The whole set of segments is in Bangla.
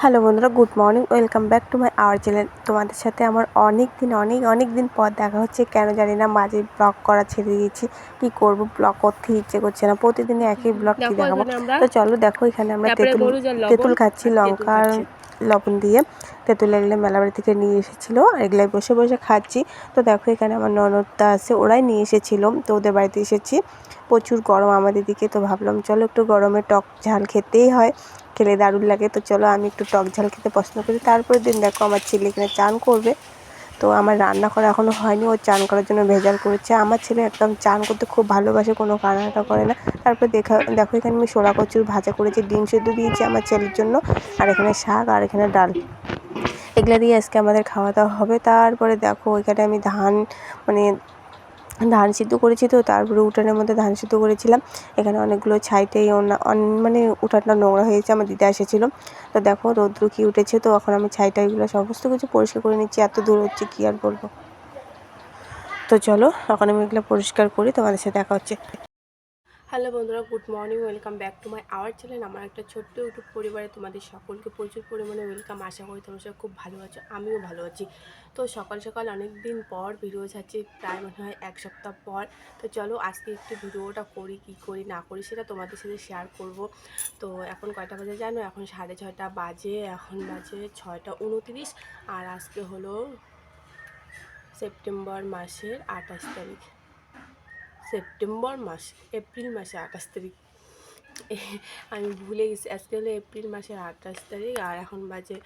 হ্যালো বন্ধুরা, good morning, welcome back to my our channel. তোমাদের সাথে আমার অনেক দিন পর দেখা হচ্ছে। কেন জানি না, মাঝে ব্লগ করা ছেড়ে দিয়েছি। কি করব, ব্লগ করতে ইচ্ছে করছে না, প্রতিদিনই একই ব্লগ কি দেখাবো। তো চলো দেখো, এখানে আমরা তেঁতুল খাচ্ছি, লঙ্কা আর লবণ দিয়ে। তেঁতুল এগুলো মেলাবাড়ি থেকে নিয়ে এসেছিলো, এগুলাই বসে বসে খাচ্ছি। তো দেখো, এখানে আমার ননদটা আছে, ওরাই নিয়ে এসেছিলো, তো ওদের বাড়িতে এসেছি। প্রচুর গরম আমাদের দিকে, তো ভাবলাম চলো একটু গরমে টক ঝাল খেতেই হয়, খেলে দারুণ লাগে। তো চলো, আমি একটু টক ঝাল খেতে পছন্দ করি। তারপরের দিন দেখো, আমার ছেলে এখানে চান করবে। তো আমার রান্না করা এখনও হয়নি, ও চান করার জন্য ভেজাল করেছে। আমার ছেলে একদম চান করতে খুব ভালোবাসে, কোনো কান্নাটা করে না। তারপর দেখো, এখানে আমি সোলা কচুর ভাজা করেছি, ডিম সেদ্ধ দিয়েছি আমার ছেলের জন্য, আর এখানে শাক, আর এখানে ডাল। এগুলো দিয়ে আজকে আমাদের খাওয়া দাওয়া হবে। তারপরে দেখো, এখানে আমি ধান সিদ্ধ করেছি, তো তারপরে উঠানের মধ্যে ধান সিদ্ধ করেছিলাম। এখানে অনেকগুলো ছাইটাই উঠানটা নোংরা হয়েছে, আমার দিদা এসেছিলো। তো দেখো, রৌদ্র কি উঠেছে, তো এখন আমি ছাইটাইগুলো সমস্ত কিছু পরিষ্কার করে নিচ্ছি। এত দূর হচ্ছে, কি আর বলবো। তো চলো, এখন আমি এগুলো পরিষ্কার করি, তোমাদের সাথে দেখা হচ্ছে। হ্যালো বন্ধুরা, good morning, welcome back to my our channel. আমার একটা ছোট্ট ইউটিউব পরিবারে তোমাদের সকলকে প্রচুর পরিমাণে ওয়েলকাম। আশা করি তোমরা সব খুব ভালো আছো, আমিও ভালো আছি। তো সকাল সকাল অনেক দিন পর ভিডিও ছাড়ছি, প্রায় মনে হয় এক সপ্তাহ পর। তো চলো, আজকে একটু ভিডিওটা করি, কি করি না করি সেটা তোমাদের সাথে শেয়ার করব। তো এখন কয়টা বাজে জানো? এখন 6:30 বাজে, এখন বাজে 6টা 29। আর আজকে হলো সেপ্টেম্বর মাসের 28 তারিখ। এপ্রিল মাসে 28 তারিখ, আমি ভুলে গেছি। আজকে হলো এপ্রিল মাসের 28 তারিখ, আর এখন বাজে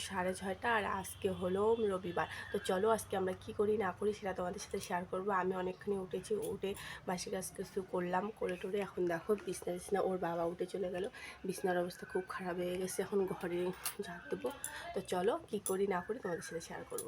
6:30, আর আজকে হলো রবিবার। তো চলো, আজকে আমরা কি করি না করি সেটা তোমাদের সাথে শেয়ার করব। আমি অনেকখানি উঠেছি, উঠে বাসি কাজ কিছু করলাম, করে টোরে এখন দেখো বিছনা ওর বাবা উঠে চলে গেল। বিছনার অবস্থা খুব খারাপ হয়ে গেছে, এখন ঘরে ঝাড় দেবো। তো চলো, কি করি না করি তোমাদের সাথে শেয়ার করব।